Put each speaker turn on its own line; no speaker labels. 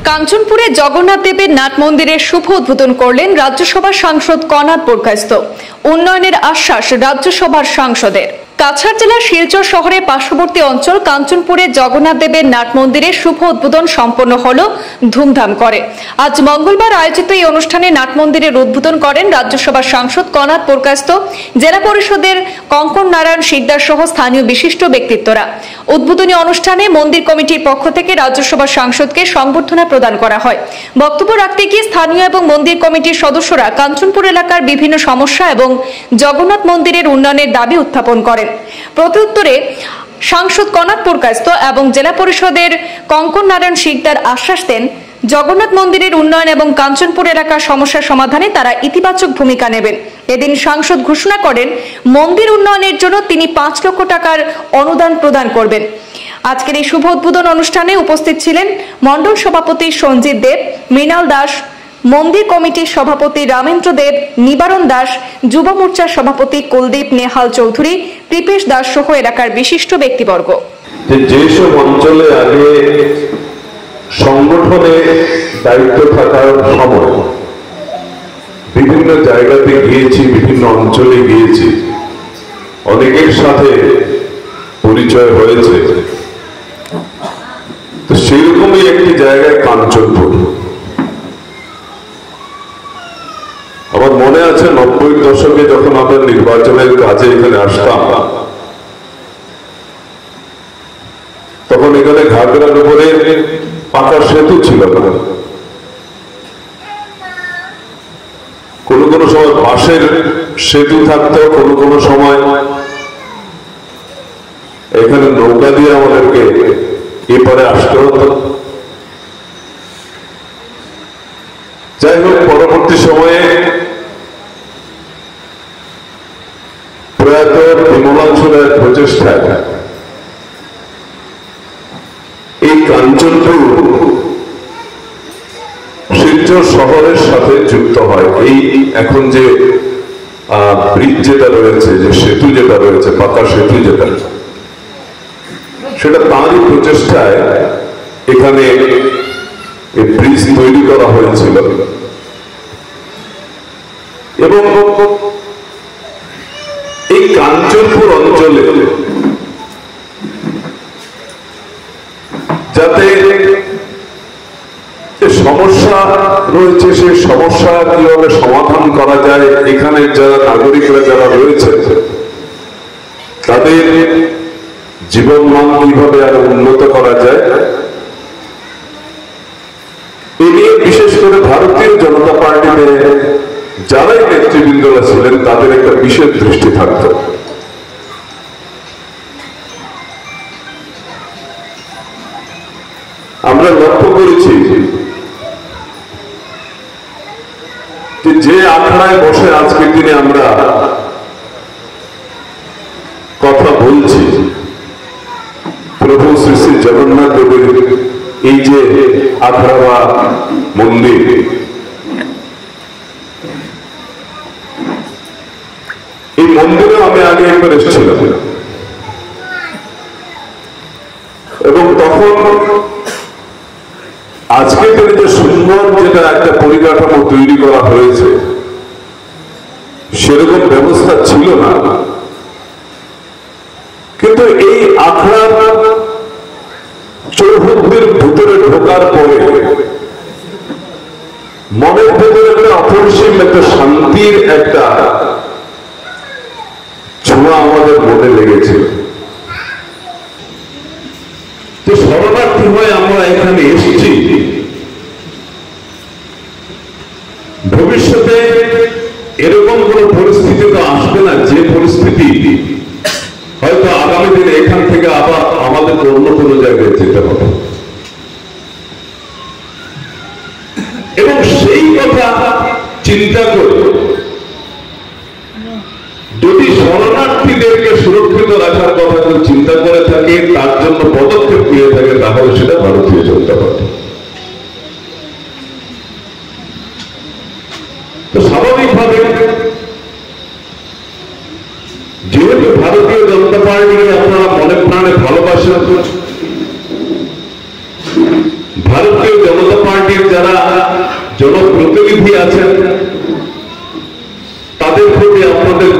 কাঞ্চনপুরে জগন্নাথ দেবের নাট মন্দিরের শুভ উদ্বোধন করলেন রাজ্যসভার সাংসদ কনাদ বরখাস্ত। উন্নয়নের আশ্বাস রাজ্যসভার সাংসদের। কাছাড় জেলার শিলচর শহরের পার্শ্ববর্তী অঞ্চল কাঞ্চনপুরে জগন্নাথ দেবের নাট মন্দিরের শুভ উদ্বোধন সম্পন্ন হল ধুমধাম করে। আজ মঙ্গলবার আয়োজিত এই অনুষ্ঠানে নাট মন্দিরের উদ্বোধন করেন রাজ্যসভার সাংসদ কনাদ বরখাস্ত, জেলা পরিষদের কঙ্কন নারায়ণ শিকদার সহ স্থানীয় বিশিষ্ট ব্যক্তিত্বরা। উদ্বোধনী অনুষ্ঠানে মন্দির কমিটির পক্ষ থেকে রাজ্যসভার সাংসদকে সংবর্ধনা প্রদান করা হয়। বক্তব্য রাখতে গিয়ে স্থানীয় এবং মন্দির কমিটির সদস্যরা কাঞ্চনপুর এলাকার বিভিন্ন সমস্যা এবং জগন্নাথ মন্দিরের উন্নয়নের দাবি উত্থাপন করেন। প্রত্যুত্তরে সাংসদ কনাদ বরখাস্ত এবং জেলা পরিষদের কঙ্কন নারায়ণ শিকদার আশ্বাস দেন, জগন্নাথ মন্দিরের উন্নয়ন এবং কাঞ্চনপুর এলাকার সমস্যার সমাধানে তারা ইতিবাচক ভূমিকা নেবেন। এদিন সাংসদ ঘোষণা করেন, মন্দির উন্নয়নের জন্য তিনি 5 লক্ষ টাকার অনুদান প্রদান করবেন। আজকের এই শুভ উদ্বোধন অনুষ্ঠানে উপস্থিত ছিলেন মণ্ডল সভাপতি সঞ্জিত দেব, মৃণাল দাস, মন্দির কমিটির সভাপতি রামেন্দ্র দেব, নিবারণ দাস, যুব মোর্চার সভাপতি কুলদীপ নেহাল চৌধুরী, কৃপেশ দাস সহ এলাকার বিশিষ্ট ব্যক্তিবর্গ।
যেসব অঞ্চলে আগে সংগঠনে দায়িত্ব থাকার সময় বিভিন্ন জায়গাতে গিয়েছি, বিভিন্ন অঞ্চলে গিয়েছি, অনেকের সাথে পরিচয় হয়েছে। তো সেরকমই একটি জায়গায় কাঞ্চনপুর। আমার মনে আছে 90-এর দশকে যখন আমরা নির্বাচনের কাজে এখানে আসতাম, তখন এখানে ঘাগড়ার উপরে পাকা সেতু ছিল না। কোনো কোনো সময় বাঁশের সেতু থাকতো, কোনো কোনো সময় এখানে নৌকা দিয়ে আমাদেরকে এপারে আসতে হতো। যাই হোক, পরবর্তী সময়ে প্রয়াত বিমলাল সুরের প্রচেষ্টায় এই কাঞ্চনপুর শিলচর শহরের সাথে যুক্ত হয়। এই এখন যে ব্রিজ যেটা রয়েছে, যে সেতু যেটা রয়েছে, পাকা সেতু যেটা, সেটা তাঁরই প্রচেষ্টায় এখানে এই ব্রিজ তৈরি করা হয়েছিল। এবং এই কাঞ্চনপুর অঞ্চলে যাতে যে সমস্যা রয়েছে, সেই সমস্যা কিভাবে সমাধান করা যায়, এখানে যারা নাগরিকরা যারা রয়েছে তাদের জীবনমান কিভাবে আরো উন্নত করা যায়, এ নিয়ে বিশেষ করে ভারতীয় জনতা পার্টিতে যারাই নেতৃবৃন্দরা ছিলেন তাদের একটা বিশেষ দৃষ্টি থাকত। আমরা লক্ষ্য করেছি যে আখড়ায় বসে আজকের দিনে আমরা কথা বলছি, প্রভু শ্রী শ্রী জগন্নাথ দেবের এই যে আখড়া বা মন্দির, এই মন্দিরে আমি আগে একবার এসেছিলাম এবং তখন আজকে যে সুন্দর যেটা একটা পরিকাঠামো তৈরি করা হয়েছে সেরকম ব্যবস্থা ছিল না। কিন্তু এই আখড়ার চৌহদ্দির ভিতরে ঢোকার পরে মনের ভেতরে একটা অপরিসীম একটা শান্তির একটা ছোঁয়া আমাদের মনে লেগেছিল। তো শরণার্থী হয়ে আমরা এখানে এসেছি, ভবিষ্যতে এরকম কোন পরিস্থিতি তো আসবে না যে পরিস্থিতি হয়তো আগামী দিনে এখান থেকে আবার আমাদের অন্য কোনো জায়গায় যেতে হবে। এবং সেই কথা চিন্তা করে যদি শরণার্থীদেরকে সুরক্ষিত রাখার কথা কেউ চিন্তা করে থাকে, তার জন্য পদক্ষেপ নিয়ে থাকে, তাহলে সেটা ভারতীয় জনতা পার্টি। তো স্বাভাবিকভাবে যেহেতু ভারতীয় জনতা পার্টিকে আপনারা মনে প্রাণে ভালোবাসেন, ভারতীয় জনতা পার্টি পশ্চিমবঙ্গের যারা জনপ্রতিনিধি আছেন তাদের প্রতি আপনাদের